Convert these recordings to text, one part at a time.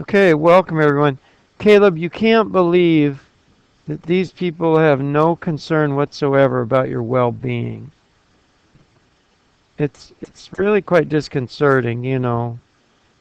Okay, welcome everyone. Caleb, you can't believe that these people have no concern whatsoever about your well-being. It's really quite disconcerting.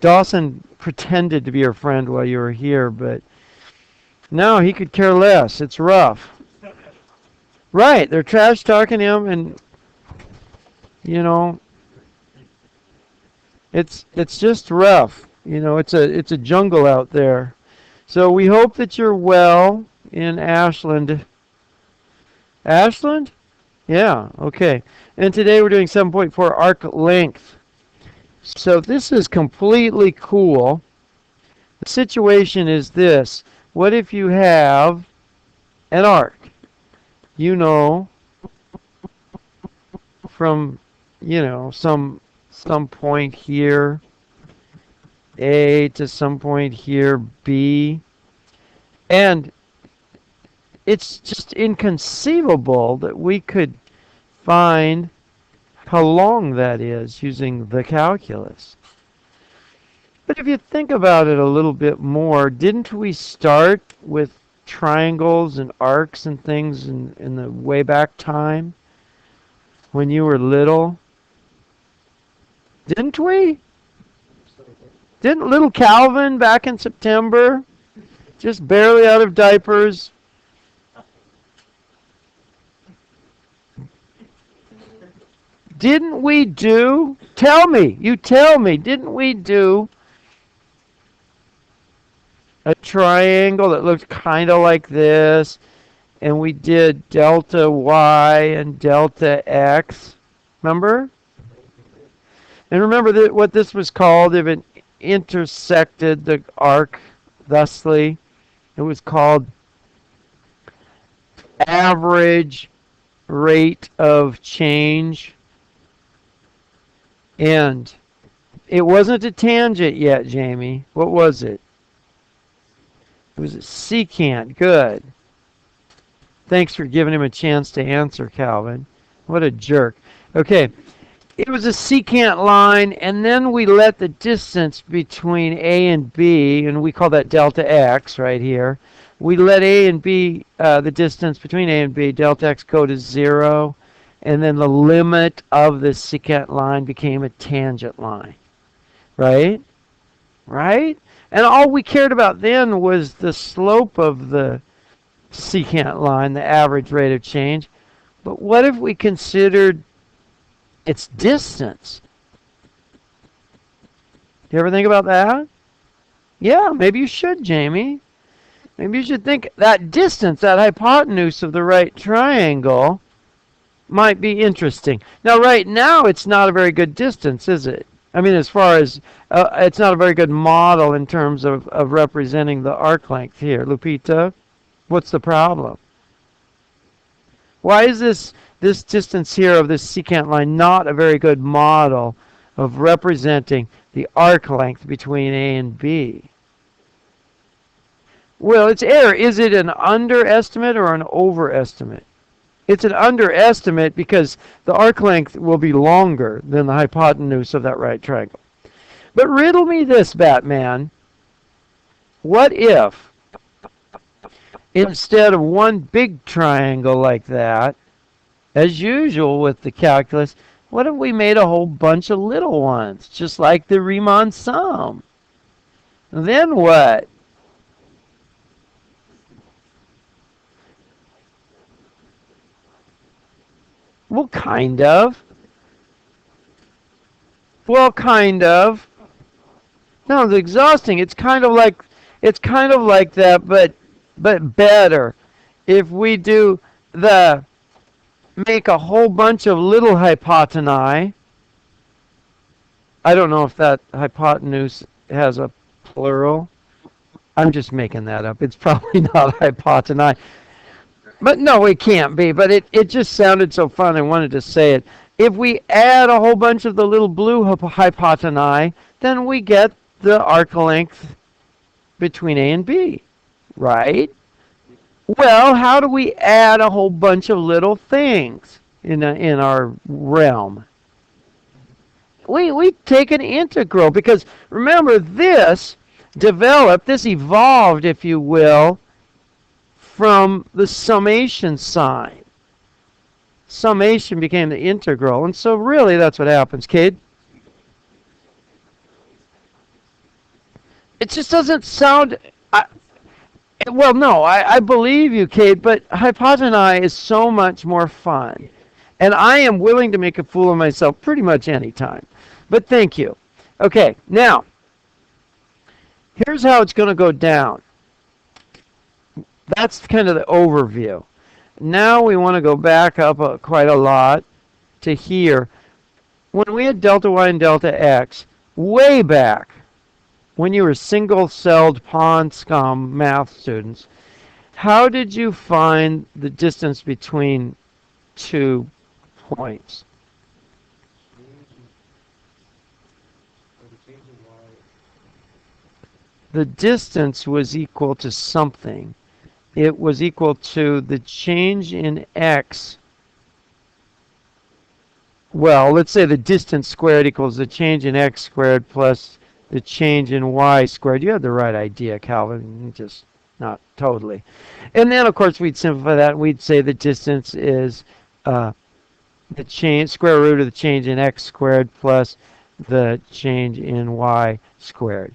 Dawson pretended to be your friend while you were here, but now he could care less. It's rough. Right, they're trash talking him and you know, it's just rough. It's a jungle out there. So we hope that you're well in Ashland. Ashland? Yeah, okay. And today we're doing 7.4 arc length. So this is completely cool. The situation is this. What if you have an arc? You know, from, some point here, A, to some point here, B. And it's just inconceivable that we could find how long that is using the calculus. But if you think about it a little bit more, didn't we start with triangles and arcs and things in the way back time when you were little? Didn't we? Didn't little Calvin back in September, just barely out of diapers, didn't we do? Tell me, you tell me, didn't we do a triangle that looked kind of like this? And we did delta y and delta x. Remember? And remember that what this was called if it intersected the arc thusly. It was called average rate of change. And it wasn't a tangent yet, Jamie. What was it? It was a secant. Good. Thanks for giving him a chance to answer, Calvin. What a jerk. Okay. It was a secant line, and then we let the distance between A and B, and we call that delta x right here. We let A and B, the distance between A and B, delta x, go to 0, and then the limit of the secant line became a tangent line. Right? Right? And all we cared about then was the slope of the secant line, the average rate of change. But what if we considered its distance? Do you ever think about that? Yeah, maybe you should, Jamie. Maybe you should think that distance, that hypotenuse of the right triangle, might be interesting. Now, right now, it's not a very good distance, is it? I mean, as far as it's not a very good model in terms of representing the arc length here. Lupita, what's the problem? Why is this distance here of this secant line not a very good model of representing the arc length between A and B? Well, it's error. Is it an underestimate or an overestimate? It's an underestimate because the arc length will be longer than the hypotenuse of that right triangle. But riddle me this, Batman. What if, instead of one big triangle like that, as usual with the calculus, what if we made a whole bunch of little ones, just like the Riemann sum? Then what? Well, kind of. Well, kind of. No, it's exhausting. It's kind of like that, but better. If we do the make a whole bunch of little hypotenusae. I don't know if that hypotenuse has a plural. I'm just making that up. It's probably not hypotenusae. But no, it can't be. But it just sounded so fun. I wanted to say it. If we add a whole bunch of the little blue hypotenusae, then we get the arc length between A and B, right? Well, how do we add a whole bunch of little things in our realm? We take an integral because remember this developed, this evolved, if you will, from the summation sign. Summation became the integral. And so really that's what happens, Cade. It just doesn't sound... well, no, I believe you, Cade, but hypogeny is so much more fun. And I am willing to make a fool of myself pretty much any time. But thank you. Okay, now, here's how it's going to go down. That's kind of the overview. Now we want to go back up quite a lot to here. When we had delta y and delta x, way back, when you were single-celled pond scum math students, how did you find the distance between 2 points? The distance was equal to something. It was equal to the change in x. Well, let's say the distance squared equals the change in x squared plus the change in y squared. You had the right idea, Calvin, just not totally. And then, of course, we'd simplify that. We'd say the distance is the square root of the change in x squared plus the change in y squared.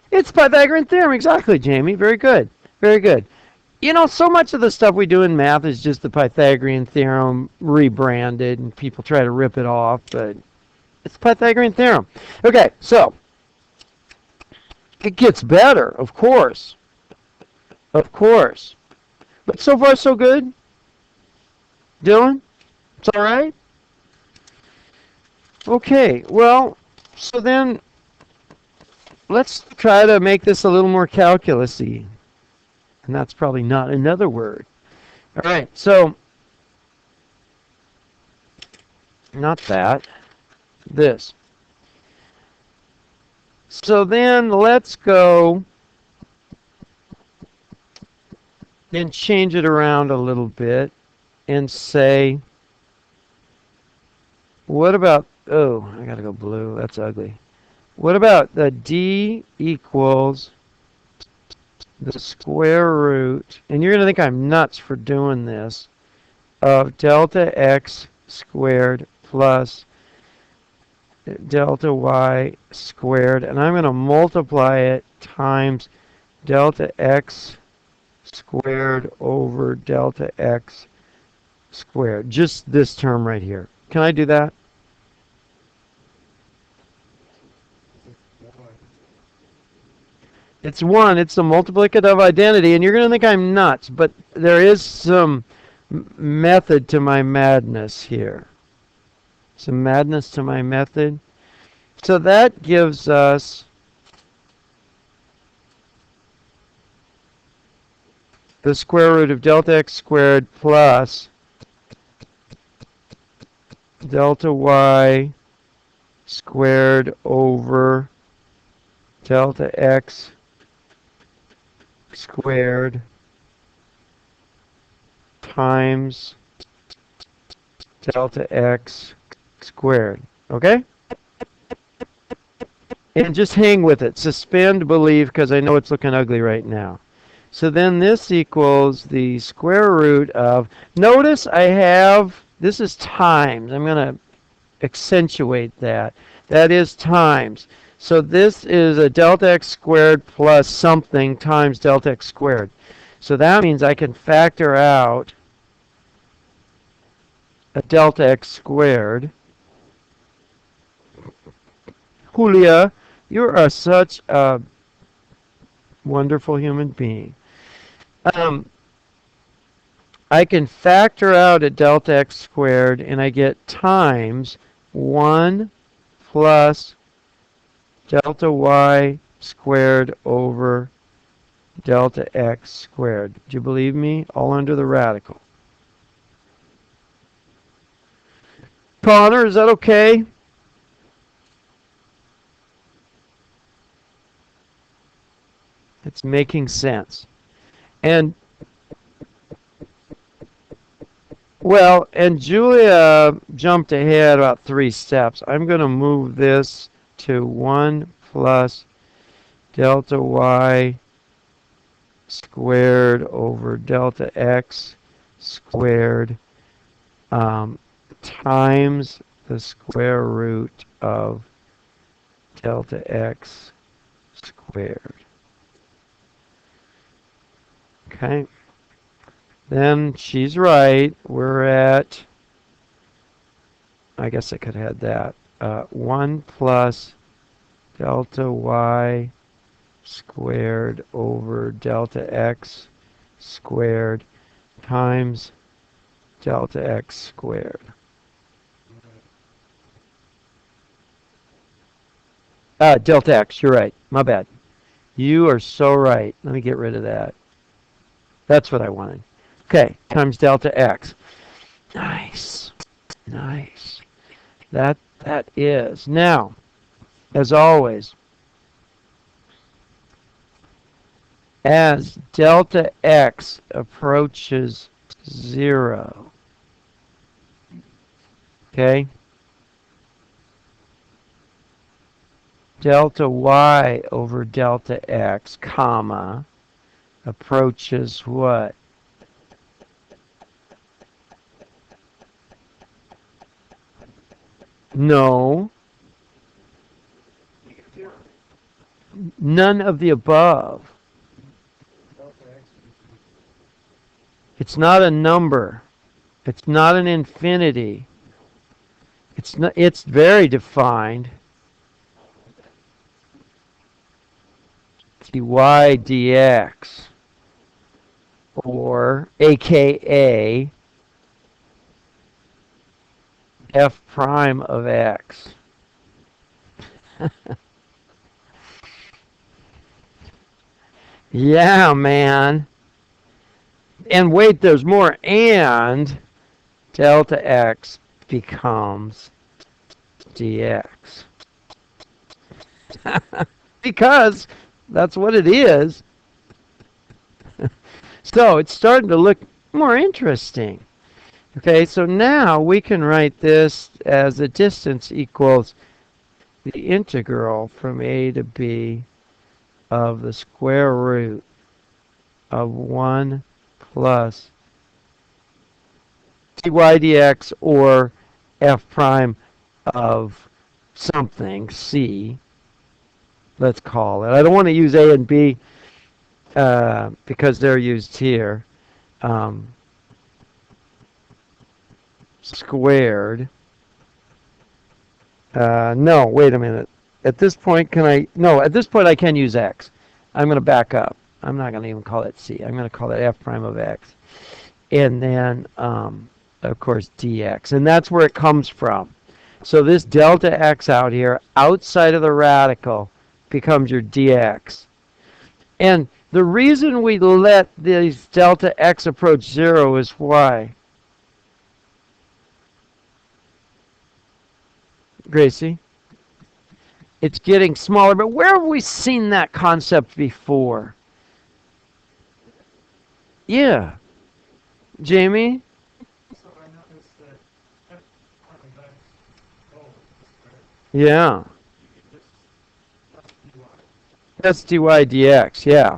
It's Pythagorean theorem, exactly, Jamie. Very good. Very good. You know, so much of the stuff we do in math is just the Pythagorean theorem rebranded, and people try to rip it off, but it's Pythagorean theorem. Okay, so it gets better, of course. Of course. But so far, so good. Dylan? It's all right? Okay, well, so then let's try to make this a little more calculus-y. And that's probably not another word. All right, so not that. This. So then let's go and change it around a little bit and say, what about, oh, I gotta go blue, that's ugly. What about the d equals the square root, and you're going to think I'm nuts for doing this, of delta x squared plus delta y squared, and I'm going to multiply it times delta x squared over delta x squared. Just this term right here. Can I do that? It's 1. It's the multiplicative identity, and you're going to think I'm nuts, but there is some method to my madness here. Some madness to my method. So that gives us the square root of delta x squared plus delta y squared over delta x squared times delta x squared. Okay? And just hang with it. Suspend belief, because I know it's looking ugly right now. So then this equals the square root of, notice I have, this is times. I'm going to accentuate that. That is times. So this is a delta x squared plus something times delta x squared. So that means I can factor out a delta x squared. Julia, you are such a wonderful human being. I can factor out a delta x squared, and I get times 1 plus delta y squared over delta x squared. Do you believe me? All under the radical. Connor, is that okay? It's making sense. And well, and Julia jumped ahead about 3 steps. I'm going to move this to 1 plus delta y squared over delta x squared times the square root of delta x squared. Okay. Then she's right. We're at, I guess I could have had that. 1 plus delta y squared over delta x squared times delta x squared. Delta x, you're right. My bad. You are so right. Let me get rid of that. That's what I wanted. Okay, times delta x. Nice. Nice. That is. Now, as always, as delta x approaches 0, okay, delta y over delta x, comma, approaches what? No. None of the above. It's not a number. It's not an infinity. It's very defined. dy dx, or aka f prime of x. Yeah, man. And wait, there's more. And delta x becomes dx. Because that's what it is. So it's starting to look more interesting. Okay, so now we can write this as the distance equals the integral from a to b of the square root of 1 plus dy dx, or f prime of something, c, let's call it. I don't want to use a and b because they're used here. Squared. No, wait a minute. At this point, at this point I can use x. I'm going to back up. I'm not going to even call it c. I'm going to call it f prime of x. And then, of course, dx. And that's where it comes from. So this delta x out here, outside of the radical, becomes your dx. And the reason we let these delta x approach 0 is why? Gracie? It's getting smaller, but where have we seen that concept before? Yeah. Jamie? Yeah. That's dy dx, yeah.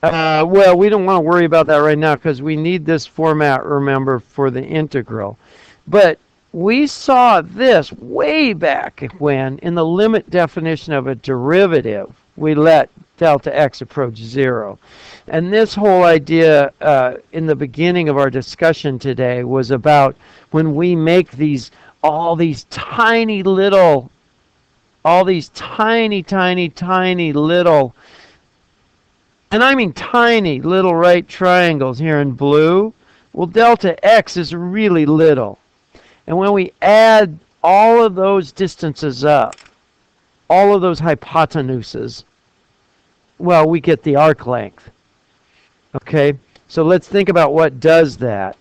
Well, we don't want to worry about that right now because we need this format, remember, for the integral. But we saw this way back when, in the limit definition of a derivative, we let delta x approach 0. And this whole idea in the beginning of our discussion today was about when we make all these tiny, little and I mean tiny little right triangles here in blue. Well, delta x is really little. And when we add all of those distances up, all of those hypotenuses, well, we get the arc length. Okay, so let's think about what does that.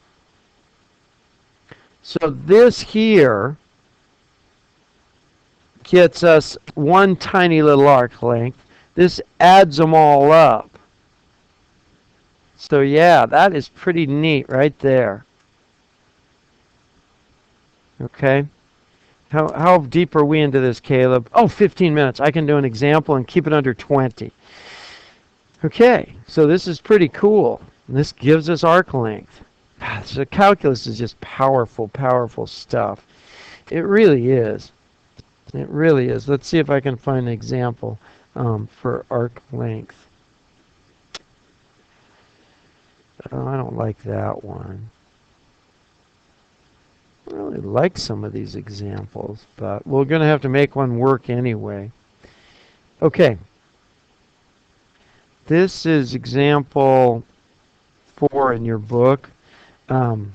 So this here gets us one tiny little arc length. This adds them all up. So yeah, that is pretty neat right there. Okay. How deep are we into this, Caleb? Oh, 15 minutes. I can do an example and keep it under 20. Okay, so this is pretty cool. This gives us arc length. So calculus is just powerful, powerful stuff. It really is. It really is. Let's see if I can find an example for arc length. Oh, I don't like that one. I really like some of these examples, but we're going to have to make one work anyway. Okay. This is example 4 in your book. And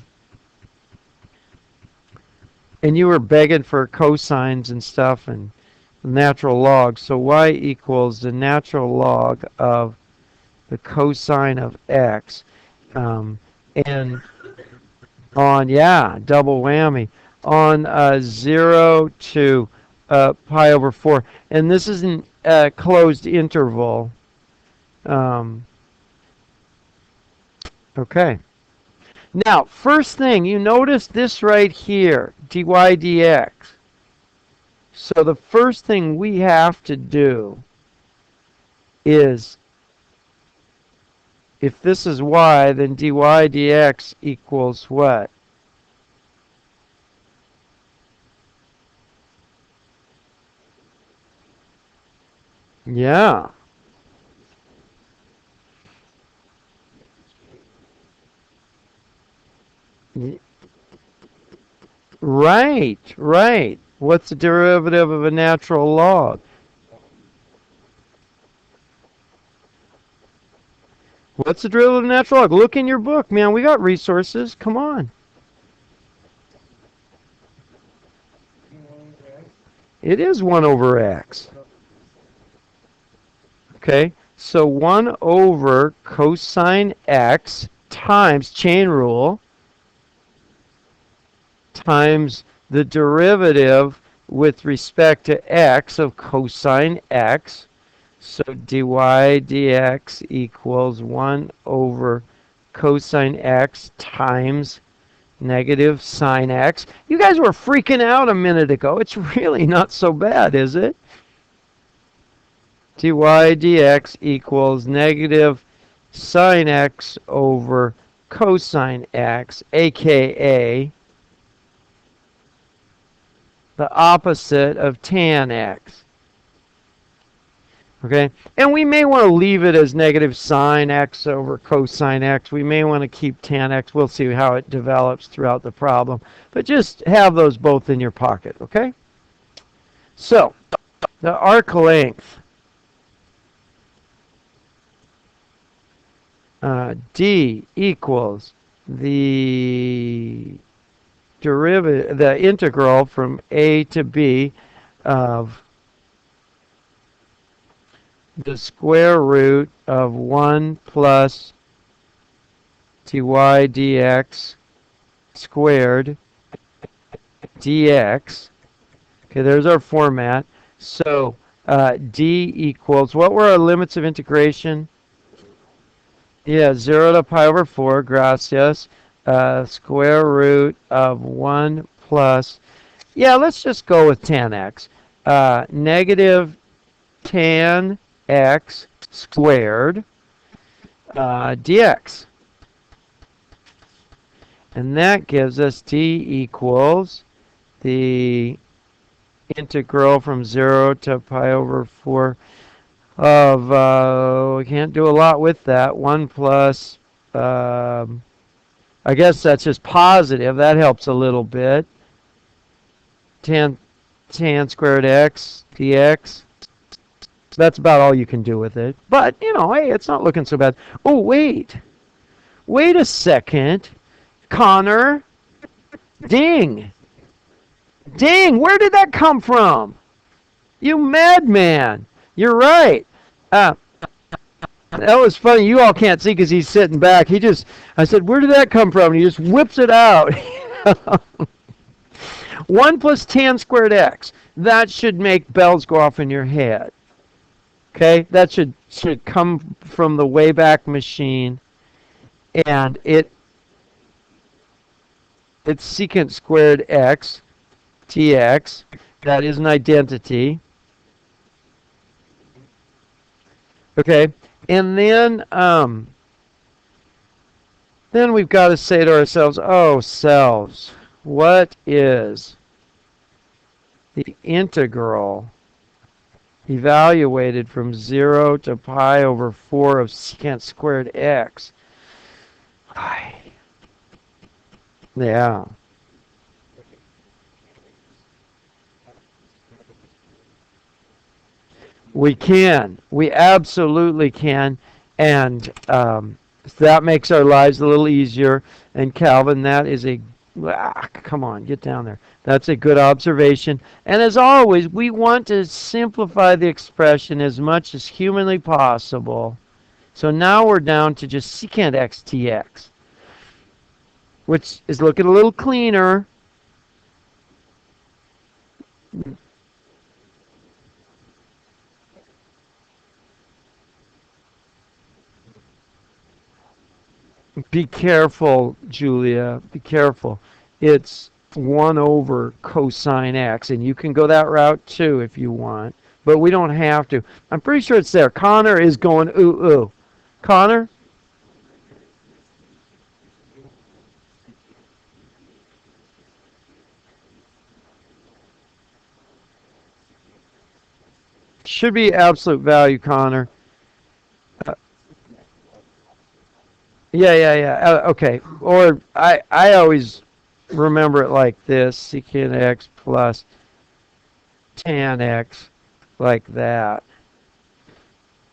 you were begging for cosines and stuff and natural log. So y equals the natural log of the cosine of x. And on, yeah, double whammy, on 0 to pi over 4. And this is a closed interval. Okay. Now, first thing, you notice this right here, dy dx. So the first thing we have to do is, if this is y, then dy dx equals what? Yeah. Right, right. What's the derivative of a natural log? What's the derivative of a natural log? Look in your book, man. We got resources. Come on. It is 1 over x. Okay, so 1 over cosine x times chain rule times the derivative with respect to x of cosine x. So dy dx equals 1 over cosine x times negative sine x. You guys were freaking out a minute ago. It's really not so bad, is it? Dy dx equals negative sine x over cosine x, aka the opposite of tan x. Okay, and we may want to leave it as negative sine x over cosine x. We may want to keep tan x. We'll see how it develops throughout the problem. But just have those both in your pocket, okay? So, the arc length. D equals the derivative, the integral from a to b of the square root of 1 plus dy dx squared dx. Okay, there's our format. So d equals, what were our limits of integration? Yeah, 0 to pi over 4, gracias. Square root of 1 plus, yeah, let's just go with tan x. Negative tan x squared dx. And that gives us d equals the integral from 0 to pi over 4 of, we can't do a lot with that, 1 plus, I guess that's just positive. That helps a little bit. Tan squared x dx. That's about all you can do with it. But, you know, hey, it's not looking so bad. Oh, wait. Wait a second. Connor. Ding. Ding. Where did that come from? You madman. You're right. That was funny. You all can't see because he's sitting back. I said, where did that come from? And he just whips it out. 1 plus tan squared x. That should make bells go off in your head. Okay? That should come from the Wayback Machine. And it's secant squared x. tx. That is an identity. Okay, and then we've got to say to ourselves, oh, selves, what is the integral evaluated from 0 to pi over 4 of secant squared x? Yeah. We can. We absolutely can. And that makes our lives a little easier. And Calvin, that is come on, get down there. That's a good observation. And as always, we want to simplify the expression as much as humanly possible. So now we're down to just secant x tx, which is looking a little cleaner. Be careful, Julia. Be careful. It's 1 over cosine x, and you can go that route too if you want, but we don't have to. I'm pretty sure it's there. Connor is going ooh ooh. Connor? Should be absolute value, Connor. Uh, yeah. Okay. Or I always remember it like this: secant x plus tan x, like that.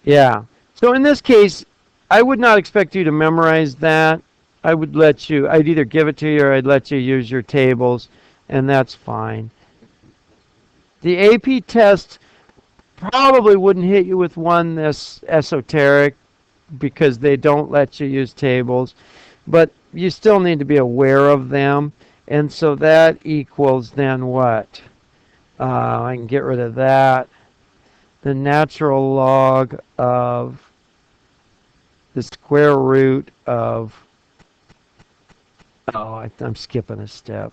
Yeah. So in this case, I would not expect you to memorize that. I'd either give it to you or I'd let you use your tables, and that's fine. The AP test probably wouldn't hit you with one this esoteric because they don't let you use tables, but you still need to be aware of them. And so that equals then what? I can get rid of that. The natural log of the square root of, I'm skipping a step.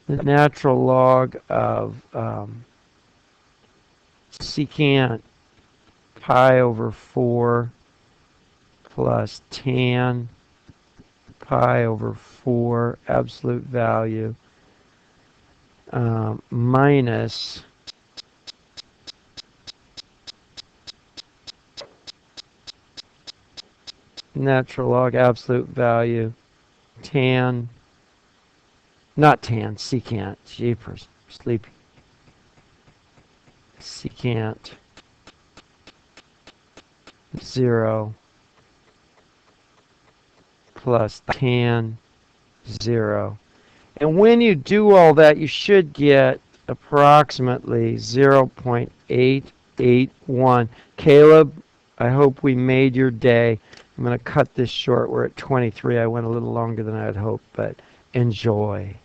The natural log of secant pi over 4 plus tan pi over 4 absolute value minus natural log absolute value tan, not tan, secant, jeepers, sleepy, secant 0 plus tan 0. And when you do all that, you should get approximately 0.881. Caleb, I hope we made your day. I'm going to cut this short. We're at 23. I went a little longer than I had hoped, but enjoy.